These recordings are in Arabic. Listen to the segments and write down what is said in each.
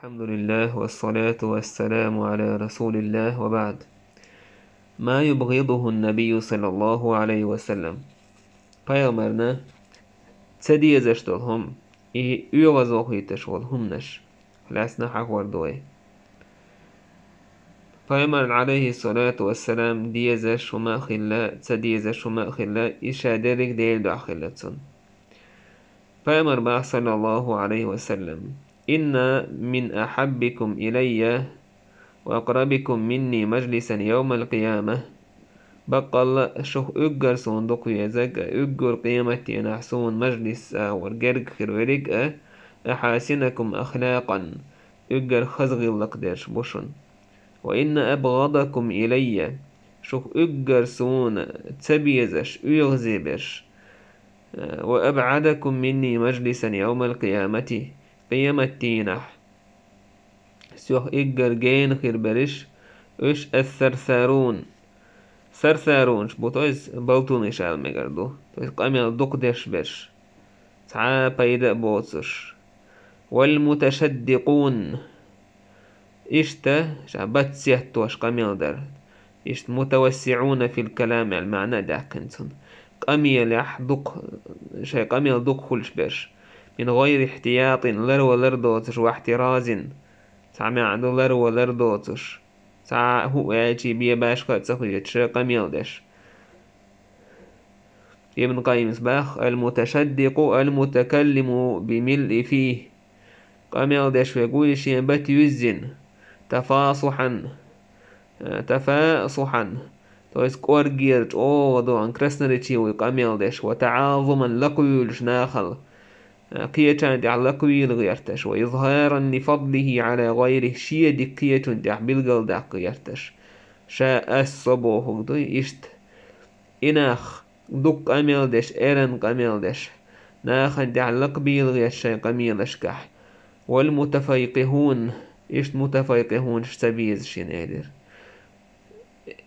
الحمد لله والصلاة والسلام على رسول الله وبعد. ما يبغضه النبي صلى الله عليه وسلم. Peygamberine tsediyezeshtolhum i uyazohiteshvolhumnesh. Lasna hakwardoe. Peygamber عليه الصلاة والسلام diyezes وما خلا tsediyezes وما خلا ishaderik değil dahilletsun. Peygamber sallallahu aleyhi ve sellem inna min ahabbikum ilayya وأقربكم مني مجلسا يوم القيامة بقل شوخ أجر صندوق يزق أجر قيمتي نحسون مجلس ورجرك خيروريك أحاسنكم أخلاقا أجر خزغ لقدرش بوشن وإن أبغضكم إلي شوخ أجر سون تبيزش أيغزبش وأبعدكم مني مجلسا يوم القيامة قيامتي نح سوح إجر جين خير برش إيش الثرثارون ثرثارون شبوتويز بلطون إيش على مجردو تويز قامل دقدش برش تعا بيدا بوتسش والمتشدقون إشتا شعبت سيحتوش قامل در إشت متوسعون في الكلام المعنى داكنسون قامل يحدق شي قامل دق خلش برش من غير احتياط لرو لردوتش واحتراز سامع عنده لرو لردوتش سا هو يجي بيه باش قد سخيت شرقم يلدش ابن قيم مصباح المتشدق المتكلم بملء فيه قام يلدش ويقول شيء بات يزن تفاصحا تويس كورجيرج وضو انكرسنريتشي ويقام يلدش وتعاظما لقيولش ناخل قيتان دع لقويل غيرتش وإظهارا لفضله على غيره شيء دي قيتان دع بالقل دع قيرتش شاء الصبوه دي إشت إناخ دق أميلدش إيرن قميلدش ناخن دع لقبيل غيرش قميلش كح والمتفيقهون إشت متفيقهون شتبيز شين إيدر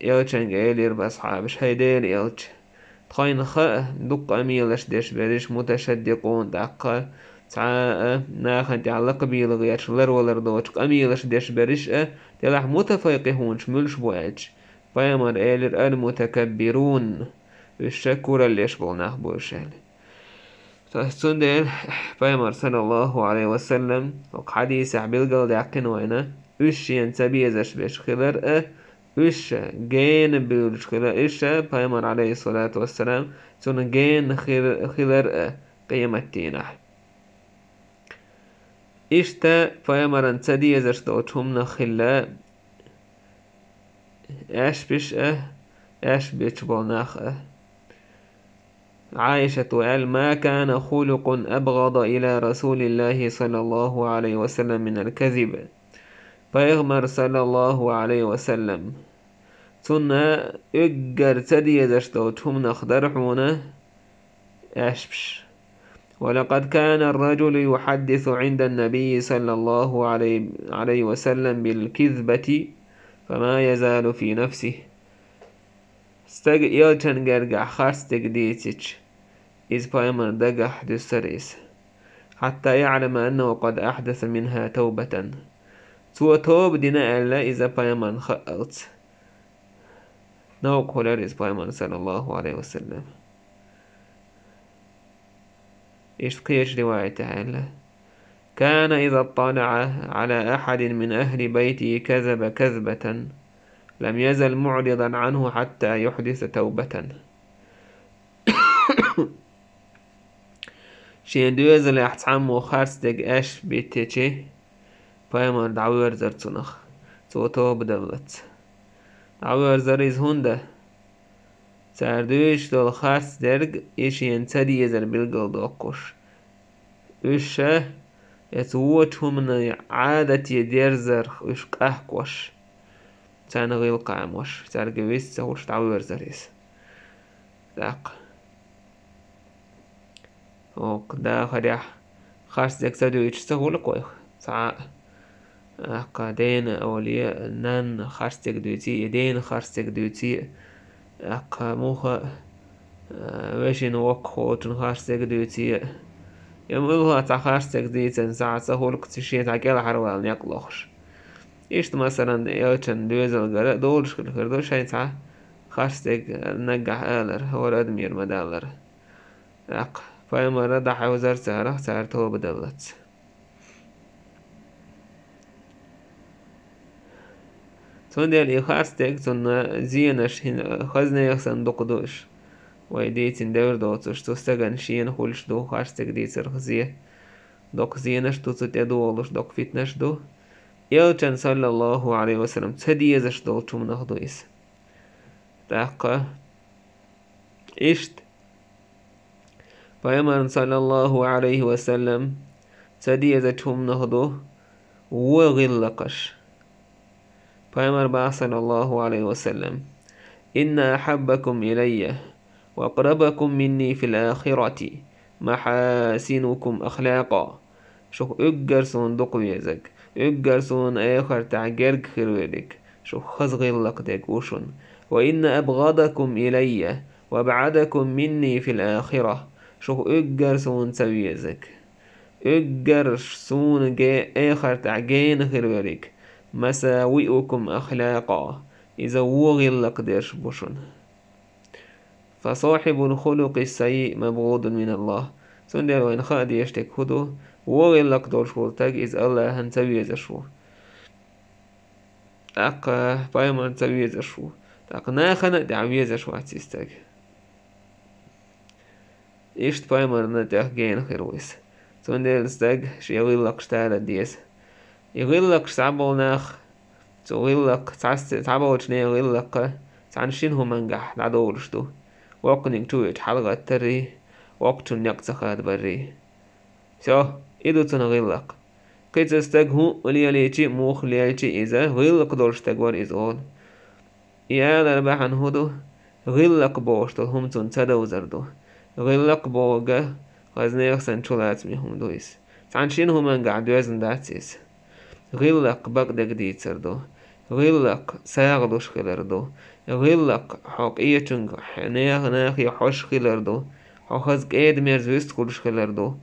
يلچن إيدر بأصحابش هيدير يلچ تخين خاء دق أميلش دش بريش متشدقون دقا تعاء ناخن تعلق بيلغيش لر ولر دوش أميلش دش بريش تلاح متفيقهون شملش بواج فيمر إيلر المتكبرون الشكور اللي يشبغناه بوشال فالسندر فيمر صلى الله عليه وسلم وحديث عبيلقل دعكن وينا وشين تبيزش بيش خلر إيش جين بالشكل إيش بيامر عليه الصلاة والسلام سون جين خير قيمتينا إيش تا بيامر أن تدي زشتوتهم نخلا إيش بيش إيش بيش بوناخ عائشة وقال ما كان خلق أبغض إلى رسول الله صلى الله عليه وسلم من الكذب فيغمر صلى الله عليه وسلم سنة إجر تدي زشتوتهم نخدرحونه أشبش ولقد كان الرجل يحدث عند النبي صلى الله عليه وسلم بالكذبة فما يزال في نفسه يلچن جرجع خارس تقديتش إذ بايمن دقح دستريس حتى يعلم أنه قد أحدث منها توبة سوى توب دينا ألا إذا بايمن خألت نوق هلاريس بايمن صلى الله عليه وسلم إيش قيش رواية تعالى كان إذا اطلع على أحد من أهل بيته كذب كذبة لم يزل معرضا عنه حتى يحدث توبة شين دوزل احتعام خارس دق اش بيتيشي بايمان دعوير زرتنخ تو توب دولت دعوير زريز هنده سردوش دول خارس درق إيشين تدي يزل بالقل دوقش إيشه يتووتهم من عادة يدير زرخ إيشك أحكوش تانا غيل قاموش تارجويس سهوش دعوير زريز داق وقدا خريح خارس دك سدويش سهول قوي ساعة قادين أولياء نان خارس دك دوتي يدين خارس دك دوتي موخا وشين وقخوتن خارس دك دوتي يملها تخاشتك ديتن ساعة سهولك تشيت عكال حروال نقلخش إيشت مثلا يوتشن دوزل غرق دولش كل خردو شايتها خاشتك نجح آلر هو الأدمير مدالر أق فايما ردح وزر سهرة سهرته بدلت تون ديال إخاستك تون زينش خزنة يخسن دقدوش ويديتن دور دوتش تستغن شين خولش دو خاشتك ديتر خزيه دوك زينش دو تتدولش دوك فتنش دو يوتشن صلى الله عليه وسلم تديزش دو تشوم نخدويس تاقا إشت فيمن صلى الله عليه وسلم تديزتهم نهضو وغلقش فيمن صلى الله عليه وسلم إن أحبكم إلي وأقربكم مني في الآخرة محاسنكم أخلاقا شو أجرسون دقويزك أجرسون آخر تعجرك خيرك شو خزغلق دقوشن وإن أبغضكم إلي وابعدكم مني في الآخرة شو أجرسون سويزك أجرسون آخر تعجين خيرك مساوئكم أخلاقا إذا وغلق ديش بوشن فصاحب الخلق السيء مبغوض من الله سندر وين خاد يشتك هدو وغلق دور شولتك إذ الله هنسوي شو أقا بايما هنسوي شو تاق ناخنا دعوية شو هتستك إيشت بايما نتاق جين خيرويس سندر استك شي غلق شتال ديس يغلق شعبو ناخ تغلق تعبو شني غلق تعنشينه منجح لعدولش دو وقنين تويت حلقة تري وقتن يقتخاد بري شو إدو تنغلق كيت استجهو ولياليتي موخ لياليتي إذا غلق دولش تقوار إزغول يا لربحن هدو غلق بوشتو هم تنتدو زردو غلق بوغا غزنيخ سنشولات ميهم دويس تعنشينه منجح دوزن داتيس غلق بقدك دي تردو غلق ساغدوش خلردو غلق حقية حنيخ ناخي حوش خلردو حوخز قيد مرزوست كلش خلردو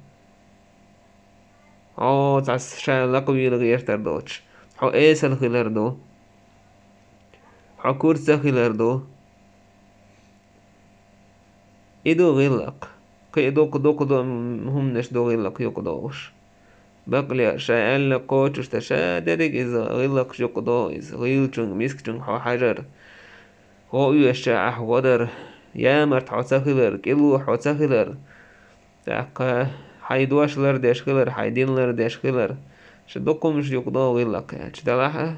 حو تعس شالق ويل غير تردوش حو ايسل خلردو حو كورسا خلردو إدو غلق قيدو قدو هم نشدو غلق يقدوش بقلي شاعل قوتش تشادرك إذا غلق شقدو إذا غيلتشن مسكتشن حو حجر هو يشاع ودر يا مرت حوتخلر كيلو حوتخلر تاقا حيدواشلر ديشخلر حيدينلر ديشخلر شدوكم مش يقدو غلق تدلعها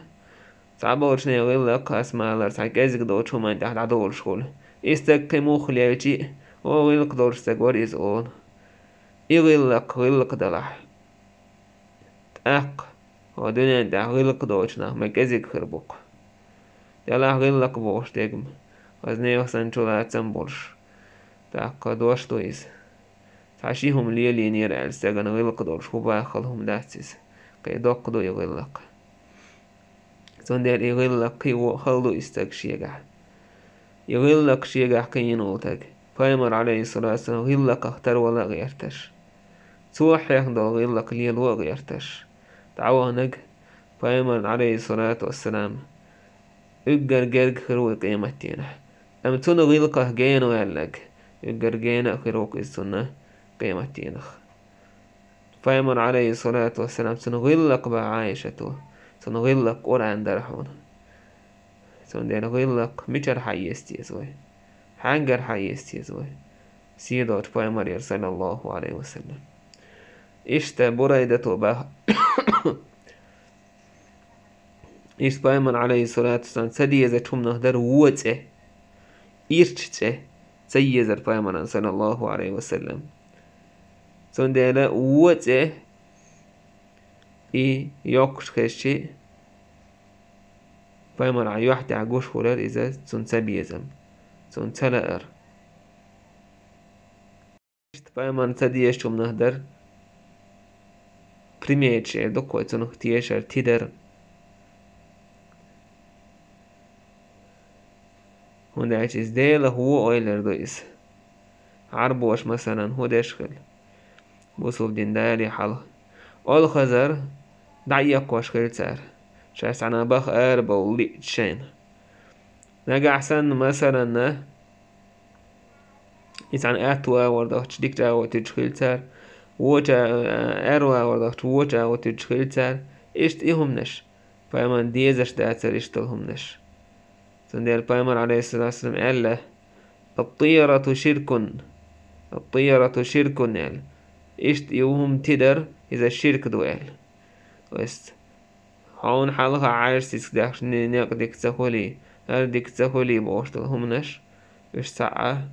صعبة وشني غلق اسمالر سايكازك دوتشو ما تحت عدول شغل استك كموخ ليالتي هو غلق دورش تقور إزغول غلق دلح أق ودنيا دا غلق دوتشنا مكازك خربوك دلح غلق بوش تجم وزنيخ سنشولات سنبولش تاقا دوش دويز تعشيهم ليالي نير ألستغن غلق دورش وباخلهم داتيز كي دوق دو يغلق سندر يغلق يو خلو استغ شيغا يغلق شيغا كينولتك فايمر عليه الصلاة والسلام غلق اختر ولا غيرتش توحي دو غلق ليل وغيرتش تعوانق فايمر عليه الصلاة والسلام اقر جرق خروق قيمتينه أم تنو غلقه جينو يلق اقر جينا خروق السنة قيمتينه فايمر عليه الصلاة والسلام تنو غلق بعايشته تنو غلق قرآن درحون تنو دين غلق مجر حيستي زوي حنجر حيستي زوي سيدوت فايمر يرسل الله عليه وسلم اشتا بريدة به إيش بايمن عليه الصلاة والسلام سديزة توم نهدر ووته إيرتته سيزة بايمن صلى الله عليه وسلم سندلا ووته إي يوكش خشي بايمن عيوحتي عقوش خلال إذا سنسبيزم سنسلأر إيش بايمن سديزة توم نهدر كريميتشي دقوة تنختيشر تدر هنداش إزديل هو أويلر دويس عربوش مثلا هو داشخل بوصل دين دالي حاله أول خزر دعيق واشكرتار شاس عنا بخ أربا ولي تشين نجا أحسن مثلا إنسان أتوا وردوش ديكتا وتشكرتار ووتا أروا وردوش ووتا وتشكرتار إشت إهمنش فايمان ديزش داتر إشتلهمنش سندير بايمر عليه الصلاة والسلام قال له الطيرة شرك قال إشت يوهم تدر إذا الشرك دوال وست هون حالها عايش تسكداش نقدك تسخولي أردك تسخولي بوشتلهمنش إش ساعة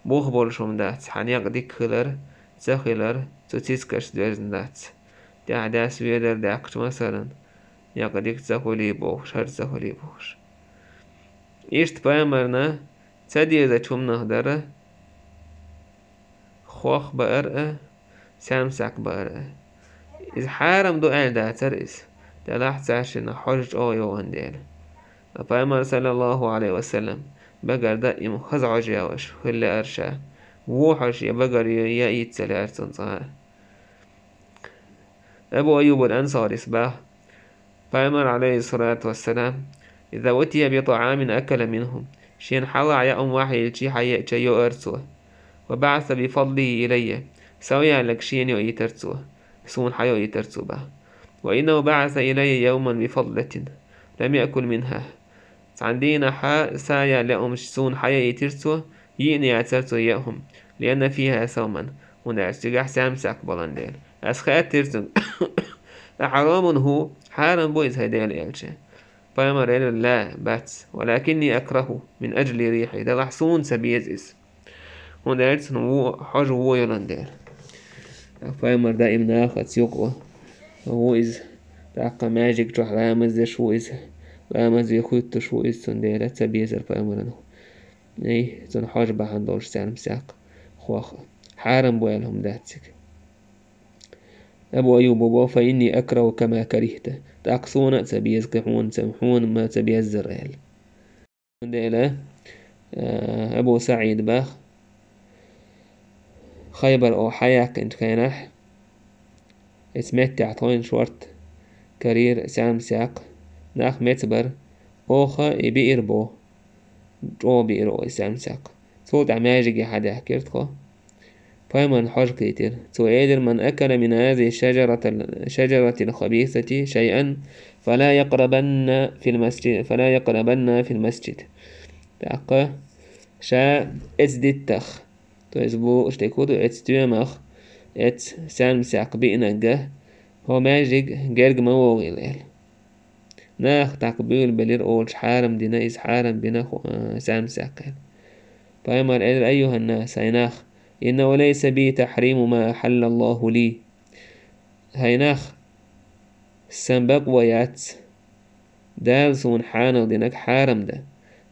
بوخبولشم دات حنيقدك خلر تسخلر تسكش دوزن دات داس ويدر داكش مثلا يقدك تسخولي بوش هر تسخولي بوش إشت بايمرنا تدي إذا تشوم نهدر خوخ بقرأ سامسك بقرأ إذا حارم دو أهل داتر إذ دلاح تاشن حجج أو يوهن ديل بايمر صلى الله عليه وسلم بقر دائم خزع جاوش خل أرشا ووحش يبقر يأيت لأرسن صهار أبو أيوب الأنصاري صباح بايمر عليه الصلاة والسلام إذا أتي بطعام أكل منهم شين حلع يا واحد يلشي حيأتي يؤرسوه وبعث بفضله إلي سويا لك شين يؤيترسوه سون حيو يترسوه به وإنه بعث إلي يوما بفضلة لم يأكل منها عندنا سايا لهم سون حيا يترسوه يئني يترسوه يأهم لأن فيها سوما ونعسجح سامسك بلندين أسخات ترسوه حرام هو حرام بويز هديل يلشي فيمر لا بات ولكني أكره من أجل ريحي ده لحسون سبيزيس ونعرسن هو حاج هو يلندير فيمر دائما أخذ يقوى هو إز تاقا ماجيك جوح لامز شو إز لامز يخوت شو إز سندير سبيزر فيمرنه اي زن حاج بحن دولش سالم ساق خواخ حارم بوالهم داتسك أبو أيوب بابا فإني أكره كما كرهته تأقصون تبيز قحون سمحون ما تبيز زرال ديلا أبو سعيد باخ خيبر أو حياك انت كينح اسمت تعطين شورت كرير سام ساق ناخ متبر أوخا يبئر بو جو بئر سام ساق صوت عماجي حدا حكيرتكو فمن حج كتير سؤال من أكل من هذه الشجرة الخبيثة شيئا فلا يقربن في المسجد تاقا شا اتدتخ تزبو اشتكودو اتستيومخ ات سامساق بئنجه هو ماجيك جرج موغيليل ناخ تقبيل بلير أولش حارم دينا إز حارم بنا سامساق فأمر أيها الناس هيناخ إنه ليس بي تحريم ما أحل الله لي هيناخ سنبق ويات دالسون حانل دينك حارم ده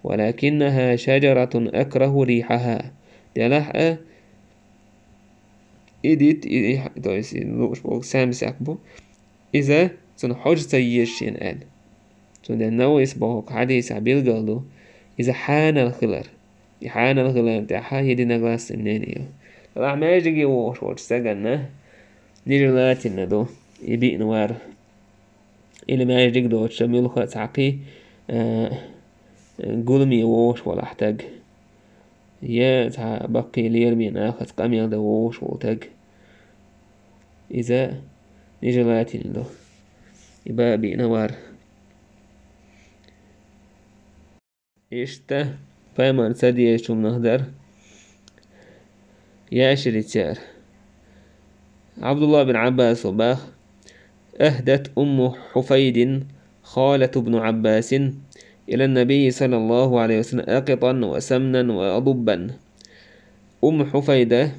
ولكنها شجرة أكره ريحها دلح إديت سامساق بو إذا سنحوج سيشين آل سنو يسبوك حديث عبيل قلدو إذا حان الخلر يحان الخلر تاحا يدينا غلاس منينيو راح ما يجي وش سجنا نيجلاتنا دو يبي نوار إلى ما يجي دو تشميل خاص عقي قولمي وش ولا احتاج يا تع بقي لير من آخذ قميل دو وش وتاج إذا نيجلاتنا دو يبقى بينوار إشتا فايمان سادي يشوم نهدر يا شريتير عبد الله بن عباس وباخ أهدت أم حفيد خالة ابن عباس إلى النبي صلى الله عليه وسلم أقطا وسمنا وأضبا أم حفيدة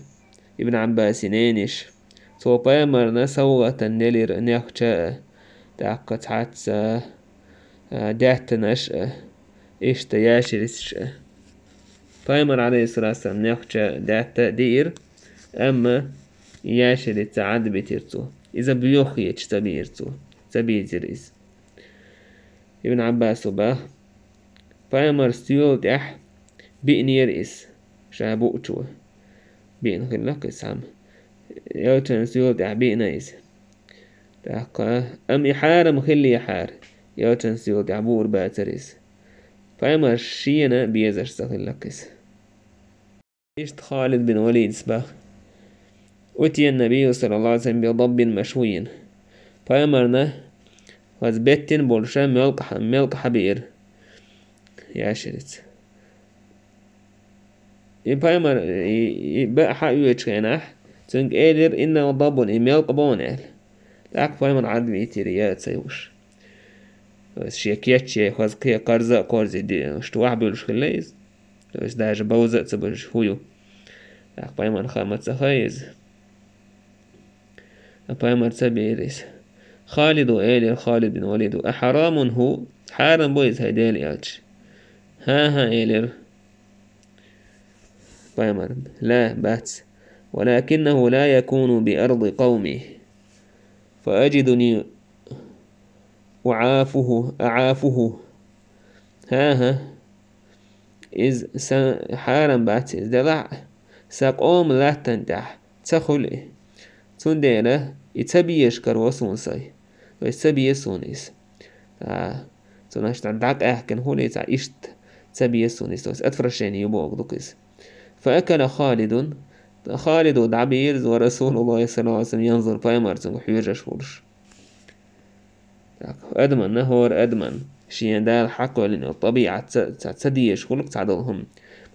ابن عباس نينش سوبا مرنا سوغة نلير نيخشاء تعقت حتى دهت نشأ إشتا ياشرش فايمر عليه الصلاة والسلام نيخشاء دهت دير أما ياشر تعد بتيرتو إذا بيوخي تبيرتو تبيرتيز ابن عباس وباه فايمر ستيول أح بئنير إس شابوتشو بئن خلق إسام يوتن سيول تعبي نايس تحقا أم يحار مخلي يحار يوتن سيول تعبور باتريس فأما الشينا بيزش سخل لكس إشت خالد بن وليد سبا أتي النبي صلى الله عليه وسلم بضب مشوي فأمرنا وزبتن بولشا ملق حبير يا شريت يبايمر يبقى حق يتشينح تنك إيدر إنه ضبون إميلق بونال لك بايمر عاد بيتيريات سيوش بس شيكيتشي خواز كي قرزة قرزي دي اشتواح بيولش خليز بس داج بوزة تبش هويو لك بايمر خامت سخيز بايمر تبيريس خالد إيلر خالد بن وليد أحرام هو حارم بويز هيديل يالش ها إيلر بايمر لا باتس ولكنه لا يكون بأرض قومه فأجدني أعافه ها إذ حارم بات إذ دلع ساقوم لا تنتح تخلي تندينا يتبيش كروسون ساي ويتبيش سونيس تناش تعدعك أحكن هولي تعيشت تبيش سونيس توس أتفرشين يبوغ دوكيس فأكل خالد دعبير ورسول الله صلى الله عليه وسلم ينظر بايمارتن وحيوجة شورش أدمن نهور أدمن شيان دال حق لأن الطبيعة تسديش خلق تعدلهم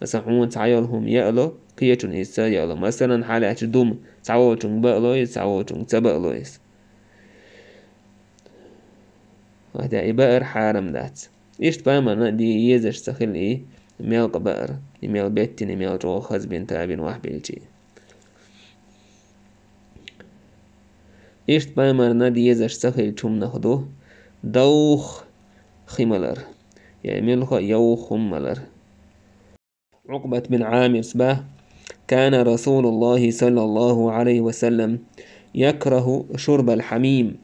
مثلا حمون تعيالهم يألو كيتون إيسا يألو مثلا حالة دوم تعوتون بألويس تعوتون تبألويس وهذا إبائر حارم ذات إيش بايمارنا دي يزش تخل إيه ميل قبائر ميل بيتين ميل جو خزبين تابين وحبيلتي إيش بايمارنا دي يزش تخل توم نخدو دوخ خملر يعني ملخ يوخ ملر عقبة بن عامر سباه كان رسول الله صلى الله عليه وسلم يكره شرب الحميم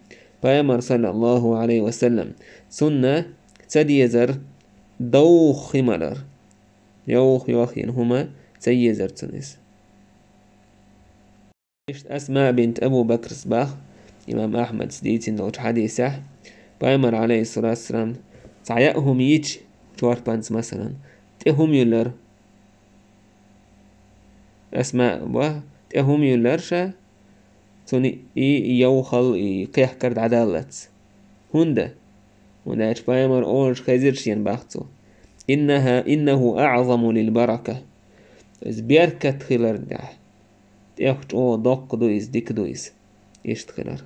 بايمر صلى الله عليه وسلم سنة تديزر دوخ خملر يوخ يوخين هما تيزر تنس أسماء بنت أبو بكر سباخ إمام أحمد سديتين لوج حديثة بايمر عليه الصلاة والسلام تعيقهم ييج شوار بانس مثلا تهم يلر أسماء بوه تهم يلرشا توني يوخل يقيح كرد عدالت هنده وناش بايمر أولش خيزرشين باختو إنه أعظم للبركة إذ بيركت خلر ده تأخت أو دق دويس ديك دويس إيش تخلر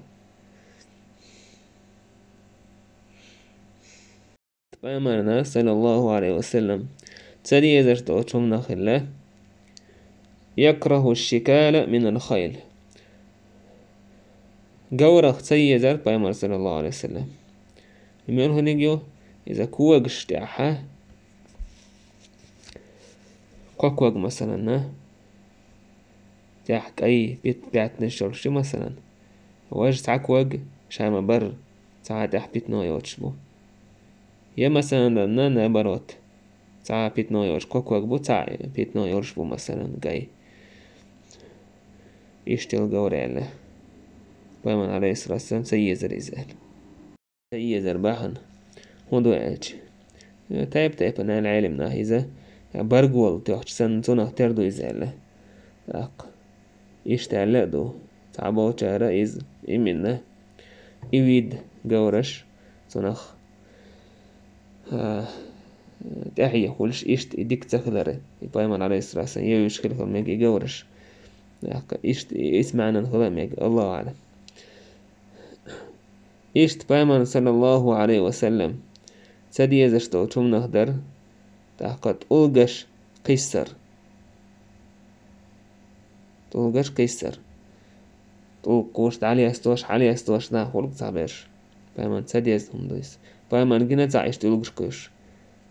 بايمرنا صلى الله عليه وسلم تسالي يزرت أوتشمنا خلا يكره الشكال من الخيل جورخ تسيزر بايمر صلى الله عليه وسلم يمير هنيجيو إذا كوغ اشتاحة قوغ مثلا تحك أي بيت بيعت نشرش مثلا واج تعكوغ شام بر ساعات أحبيت نويوتشبو يا مثلا لنا برات ساعة بيت نويوش قوغ بو ساعة بيت نويوشبو مثلا جاي يشتل جوريلا بايمن عليه الصلاة والسلام سيزر إزال سيزر باحن هندو ألج تايب أنا العالم ناهيزة برغول تيوش سن تونه تردو إزالة أق يشتعل دو تعبو شارع إز إمنا إيد جورش تنخ تحية خلش إشت إديك تخلره بايمن عليه الصلاة والسلام يشكل خلمك جورش إشت اسمعنا الخلمك الله أعلم إشت بايمن صلى الله عليه وسلم سدي يزشتو تم نهدر تحقت أولغش قيسر تولغش قيسر تولقوش علي استوش علي استوش نا خلق تعبير بايمن سدي يزهم دويس بايمن جنا تعيش تولغش قيش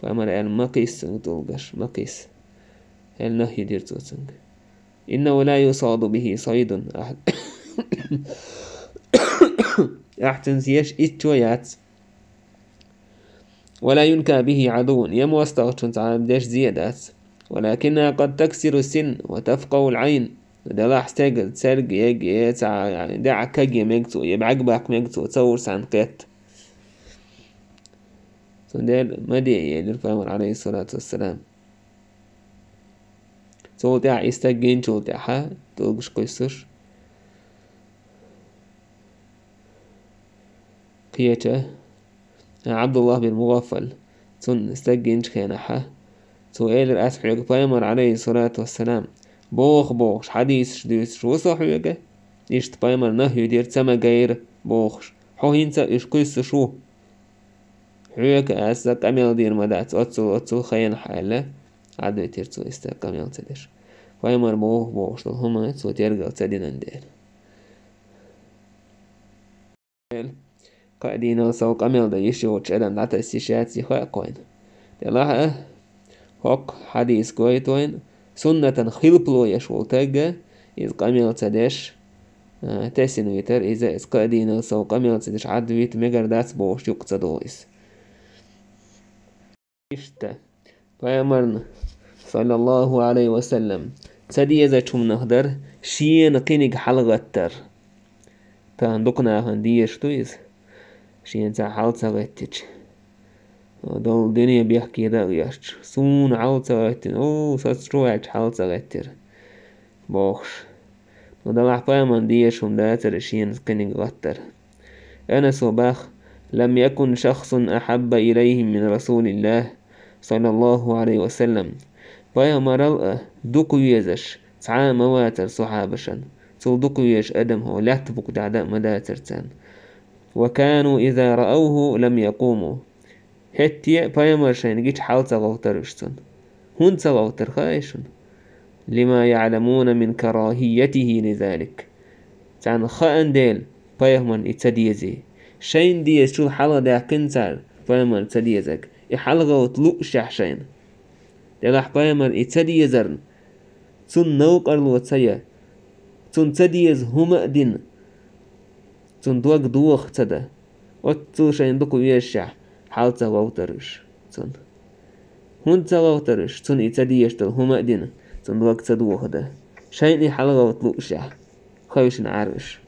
بايمن يعني ما قيس تولغش ما قيس هل نهي دير توتنج إنه لا يصاد به صيد أحسن سيش إتشويات ولا ينكى به عدو يمو استغشن تعالى بداش زيادات ولكنها قد تكسر السن وتفقع العين ده لاح ستيج سرق يجي يعني ده عكاجي ميجتو يبعجبك ميجتو تصور سانقيت سندال مدي يعني الفامر عليه الصلاة والسلام سو تاع يستجين شو تاعها توقش قيسش قيته عبد الله بن مغفل سن استجين شكينها سو إيلر أسحيق فامر عليه الصلاة والسلام بوخش حديث شديس شو صحيقه إيش تبايمر نهي يدير تسمى غير بوخش حو هينسا إيش قيس شو حيوك أسك أميل دير مدات أتسو خيان حالة عدو يتيرتسو استاك أميل تدش فايمر بوخش هما تسو تيرغل تدين اندير قاعدين سوق أميل دا يشيوش أدم داتا استشهاد سيخوة قوين تلاحة هوك حديث كويتوين سنة خلبلو يشول تاقة إذ قاميل تدش تاسين ويتر إذا إذ قاعدين سوق أميل تدش عدويت ميجر داس بوش يقصدويس إشتا فأمرنا صلى الله عليه وسلم تدي إذا شم نهدر شين قينك حلغتر تاندقنا هنديش تويز شين تا حالتا غتج دول دنيا بيحكي دا غيرش سون حالتا غتن أو ساتروعج حالتا غتر بوخش ودلع فامان ديشهم داتر شين قينك غتر أنا صباح لم يكن شخص أحب إليهم من رسول الله صلى الله عليه وسلم فيا مرلأ دقو يزش تعا مواتر صحابشا تل دقو يش أدم هو لا تبق دعداء مداترتان وكانوا إذا رأوه لم يقوموا هتي فيا مرشين جيش حالتا غوترشتن هون تغوتر خايشن لما يعلمون من كراهيته لذلك تعن خاان ديل فيهمن اتديزي شين ديز شو الحالة دا كنتر فيهمن اتديزك إحلغة وطلوق شين دلاح فيهمن اتديزرن تون نوق أرلو تسيا تون تديز هما دين تون دوق دوخ تدا وتو شين دقو يشح حالتا غوترش تون هون تغوترش تون اتديش تل هما دين تون دوق تدوخ دا شين إحلغة وطلوق شح خيوش نعرش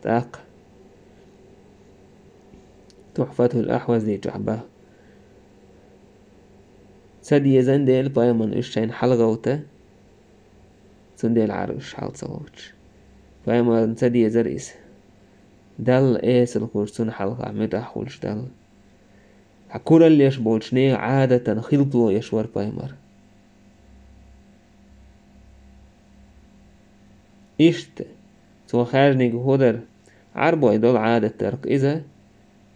تاق تحفته الأحوزي جعبه سدي زندل بايمن إشين حلقوته سندل عرش حال صوتش بايمن سدي زريس دل إيس الكورسون حلقة متأحولش دل حكورا اللي يشبولشني عادة خلطو يشور بايمر إشت تو خارجني هودر عربو يدل عادة ترك إذا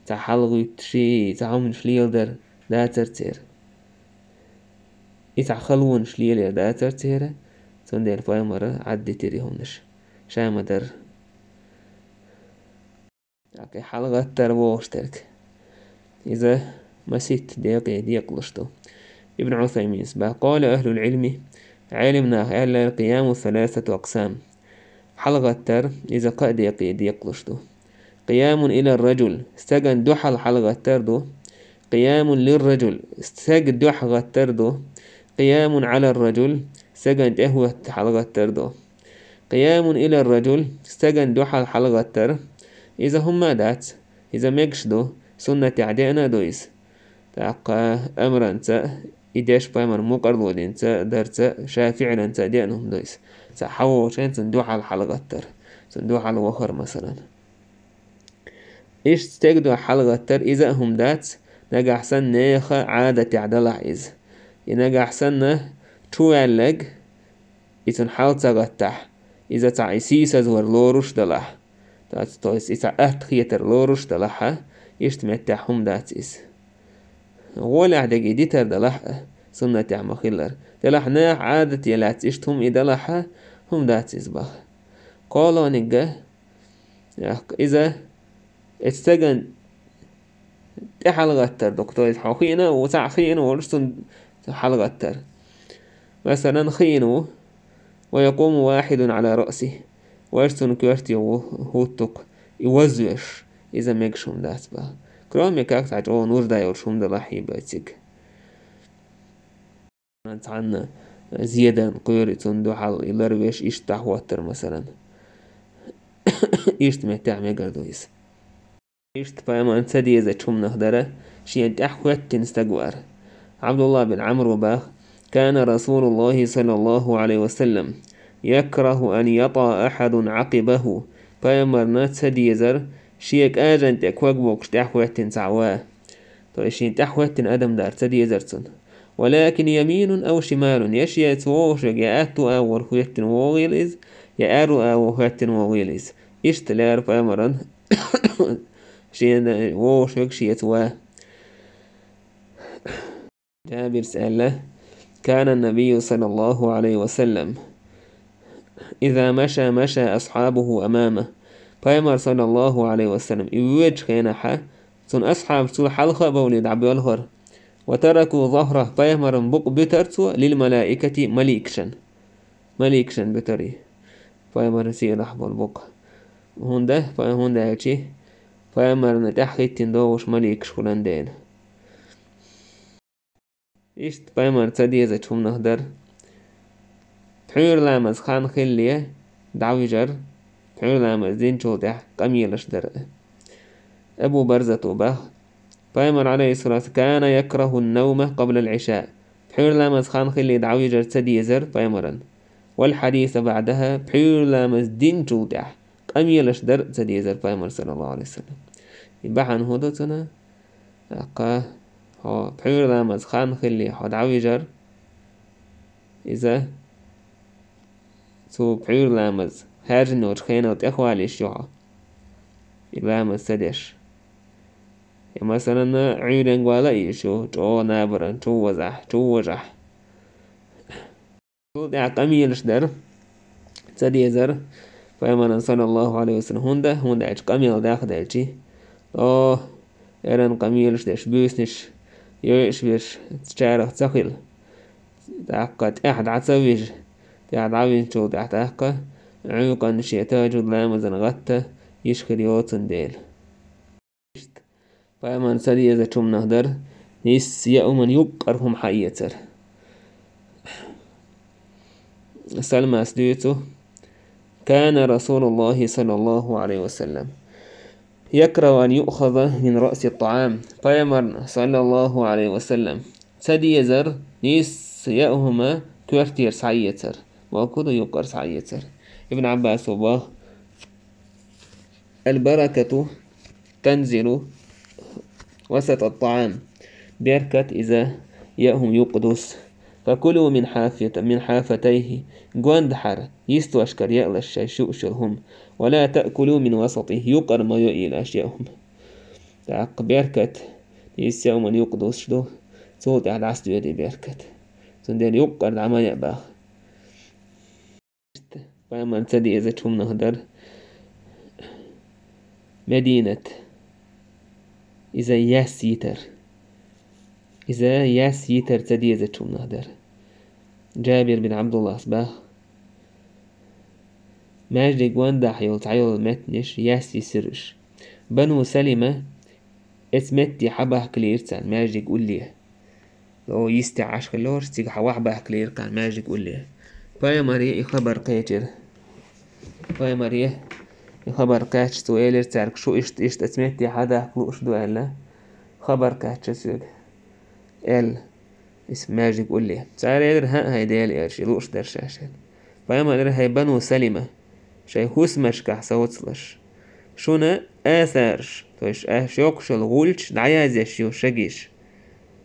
تحلقو تشي تعمل شليلدر لا ترتير إذا خلون شليل دا ترتير سندل فايمر عدي تريهمنش شامدر لكن حلقة تربوش ترك إذا مسيت ديق لشتو ابن عثيمين سبا قال أهل العلم علمنا ألا القيام 3 أقسام حلقة تر إذا قد ديق لشتو قيام إلى الرجل استجن دحل حلقة تردو قيام للرجل استجد دحل تردو قيام على الرجل استجن تهوى حلقة تردو قيام إلى الرجل استجن دحل حلقة تر إذا هم دات إذا ميكشدو سنة عدينا دويس تاقا أمرا تا إداش بايمر مقرلو دين تا درتا شافعنا تا دينهم دويس تا حوو شين تندوح الحلقة تر تندوح الوخر مثلا إيش تجدو حلقة تر إذا هم دات نجا أحسن نيخ عادة تعدل عيز ينجا أحسن شو يعلق إذن حالتا غتح إذا تعيسيسا زور لوروش دلح تاتويس إذا أتخيتر لوروش دلحة إيش تمتعهم داتيس ولا عدق ديتر دلحة سنة عم خلر دلحنا عادة يلات إشتهم إدلحة هم داتيس بخ قالوا نجا إذا استجن حلقة دكتور حقينا وتعخينا ورشتن حلقة مثلا خينو ويقوم واحد على رأسه ويرسن كورتي وهوتك يوزوش إذا ميكشم دات با كرام يكاك تعجو نور دا يورشم دا لحي باتيك عنا زيادة قيري تندو حال يلرويش إشتاح واتر مثلا إشت مهتاع ميقردويس إشت بايمان تسدي إذا تشم نهدرة شين تحوت تنستقوار عبد الله بن عمرو باخ كان رسول الله صلى الله عليه وسلم يكره أن يطأ أحد عقبه بايمان تسدي إذا شيك آجن تكوك بوكش تحوت تنسعواه شين تحوت أدم دار تسدي إذا ولكن يمين أو شمال يشي تووشك يا أتو أور خويتن وويليز يا أرو أو خويتن وويليز إشتلار بأمرن شين ووشك شي تواه جابر سأله كان النبي صلى الله عليه وسلم إذا مشى أصحابه أمامه بأمر صلى الله عليه وسلم يوجه خينحة سن أصحاب سو حلقة بولد عبي الهر وتركوا ظهره بيهمر بق بترتو للملائكة مليكشن بتري بيهمر سير أحبو البق هونده هاتشي بيهمر نتحقيت تندوش مليكش خلاندين إشت بيهمر تديزة شم نهدر تحير لامز خان خليه دعوجر تحير لامز دين شوتح قميلش در أبو برزة به بيمر عليه الصلاة والسلام كان يكره النوم قبل العشاء بحير لامز خان خلي دعوي جر تديزر بيمرن والحديث بعدها بحير لامز دين جودح قميلش در تديزر بيمر صلى الله عليه وسلم يبحن هدوتنا أقا بحير لامز خان خلي دعوي جر إذا تو بحير لامز هاجن وشخينا وتأخوالي الشيوعة يبامز سدش مثلا عيرين ولا يشو جو نابرا جو وجح جو دع قميلش در تديزر فيمن صلى الله عليه وسلم هوندا اج قميل داخل دالشي ارن قميلش داش بيسنش يوش بيش تشارخ تسخيل داقت احد عصويج داعد عوين شو داعت احقا عيقا شيتاجد لامزن غتا يشخل يوتن ديل فأمان سدي إذا شم نهدر نيس يأمن يقرهم حيتر سلمى أسديته كان رسول الله صلى الله عليه وسلم يكره أن يؤخذ من رأس الطعام فيمر صلى الله عليه وسلم سدي يزر نيس يأهما كورتير سعيتر وكذا يقر سعيتر ابن عباس وباه البركة تنزل وسط الطعام بيركت إذا يأهم يقدس فكلوا من حافتيه جواندحر يستو أشكر يألش شوشلهم ولا تأكلوا من وسطه يقر ما يؤيل أشياءهم تعق بيركت يسيو من يقدس شدو صوت على عستو يدي بيركت سندين يقر عما يأباخ فأما تدي إذا تهم نهدر مدينة إذا ياس يتر تدي إذا تشوم نهدر جابر بن عبد الله أصباح ماجد جواندا حيول تعيول متنش ياس يسرش بنو سلمة اسمتي حبه كليرتان ماجد يقول لي لو يستعش خلور تيجي حواح باه كلير كان ماجد يقول لي باي ماري خبر قيتر باي ماري خبر كاتش تويلر تارك شو إشت اسمتي حدا كلوش دو ألا خبر كاتش سوق اسم ماجد يقول لي سعر يدر هاي ديالي ارشي لوش در شاشل فايما در هاي بنو سلمة شاي هوسمش كحسوتسلش شونا آثارش توش شوكش الغولش دعيازيش يو شاقيش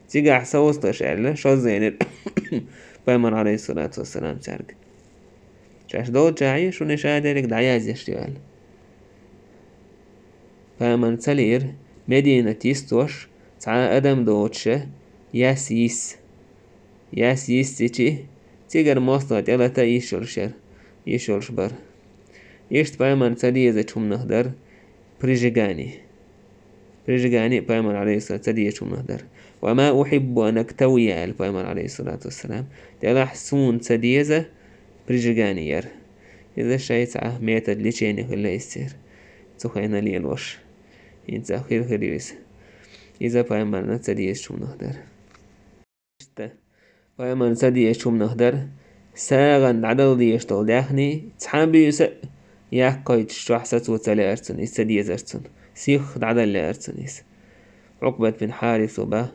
تيجا حسوتسلش ألا شو زينر فايما عليه الصلاة والسلام سارك شاش دول شاعي شونا شادرك دعيازيش يو ألا فايما سلير مدينة يستوش تعا أدم دوتشه ياسيس تيجي تيجر مصطاد يلا تا يشولش بر يشت بايمان تدي إذا تشوم نهدر بريجيغاني بايمان عليه الصلاة تدي تشوم نهدر وما أحب أن أكتوي على بايمان عليه الصلاة والسلام تلا حسون تدي إذا بريجيغاني ير إذا شاي تعه ميتد ليشيني خلا يسير تخينا لي الوش ينسى خير خريوس إذا بايمان تدي تشوم نهدر فيمن سدي يشوم نهدر ساغن عدل دي يشتغل داخني تحابي يسأ يحكايت شرح ستو تالي أرسن يستدي أرسن سيخ عدل أرسن عقبة بن حارث وبه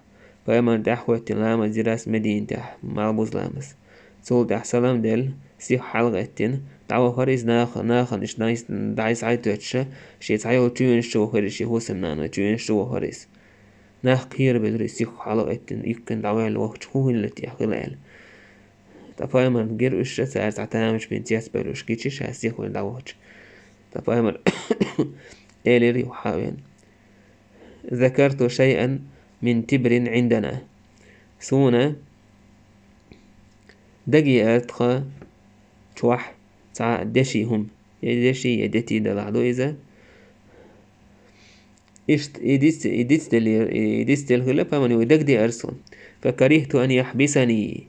فيمن تحوى تلامة جراس مدين تح معبوز لامس سول تح سلام دل سيخ حلقة تن دعوة فريز ناخن إش نايس دعيس عيتوتش شي تعيو تيون شو فريز شي هو سمنانو تيون شو فريز ناخ كير بدري سيخ حلقة تن يمكن دعوة الوقت هو اللي تيخلال تفايمن غير إش ساعة تعتامش بنتياس بلوش كيتش هسيخ والدعوة تفايمن إليري وحاوين ذكرت شيئا من تبر عندنا سونا دقي أتخا شوح تع دشي هم يدشي يدتي دلعدو إذا إشت إدست الغلب فمن يدق دي أرسون فكرهت أن يحبسني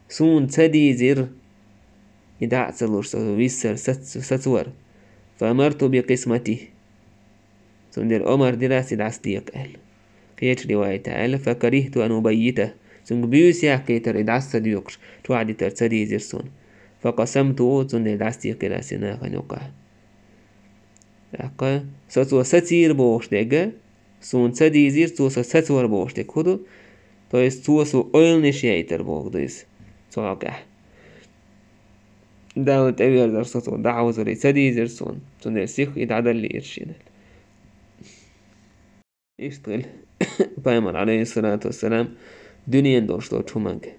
سون تدي زر يدع سلور ويسر ستور فأمرت بقسمته سندر أمر دراسي دعستيق أهل كيت رواية أهل فكرهت أن أبيته سنگ بيوسيا كيتر إدعس ديوكش توعد ترسدي زرسون فقسمته سندر دعستيق راسنا خنوقع أقا ستو ستير بوش دقا سون تدي زير تو ستور بوش دق هدو تو سو أول نشيتر بوك ديس توقع دعوة أبيار درسطو دعوة زري تدي زرسون سندر سيخ إدعدل لي إرشينال يشتغل بايمر عليه الصلاة والسلام دنيا دوشتو تشومانك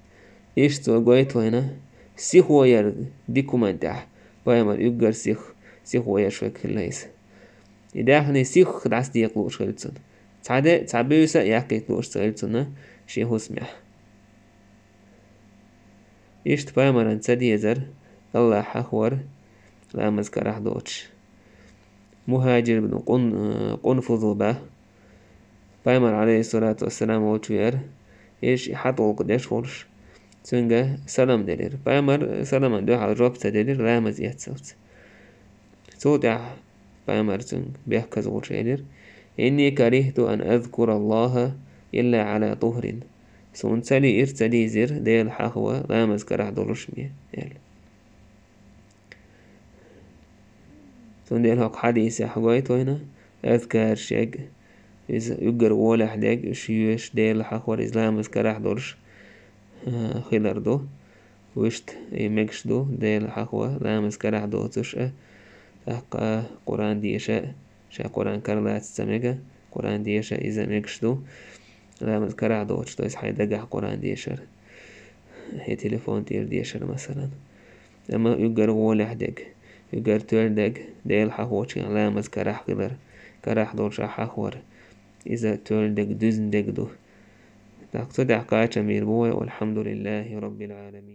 يشتغل قويت وينا سيخ وير ديكو منتح بايمر يقر سيخ وير شوك الليس يداخني سيخ دعس ديق لوش غلتسن تعبيوسا يحكيت لوش غلتسن شي هو سمح يشت بايمر انسادي يزر الله حخور لا مذكر أحدوش مهاجر بن قنفذ به بايمر عليه الصلاة والسلام وتوير إيش يحطوا قداش فورش سنجا سلام دلير بايمر سلام عنده على جواب تدلير لا مزيات صوت صوتع بايمر سنج بيحكى زغور شيدر إني كرهت أن أذكر الله إلا على طهر سون سالي إرتدي زر ديل حخوة لا مذكر أحضرش ميه سون ديل هاق حديث حقويت هنا أذكر شيء إذا يقر ولا حداج شيوش ديل حخور إسلام مذكر أحضرش خلر دو وشت مكش دو ديل حخوة لا مذكر أحضر تشأ تحقى قرآن ديشاء شا قرآن كرلات السمجة قرآن ديشاء إذا مكش دو لا مذكر أحضر تشتويس حيدقح قرآن ديشر هي تليفون تير ديشر مثلا أما يقر ولا حداج يقر تولدق ديل حخوة لا مذكر أحضر كراحضر شا حخور إذا تولدق دزن دقدو تقصد حقاية مير بوي والحمد لله رب العالمين.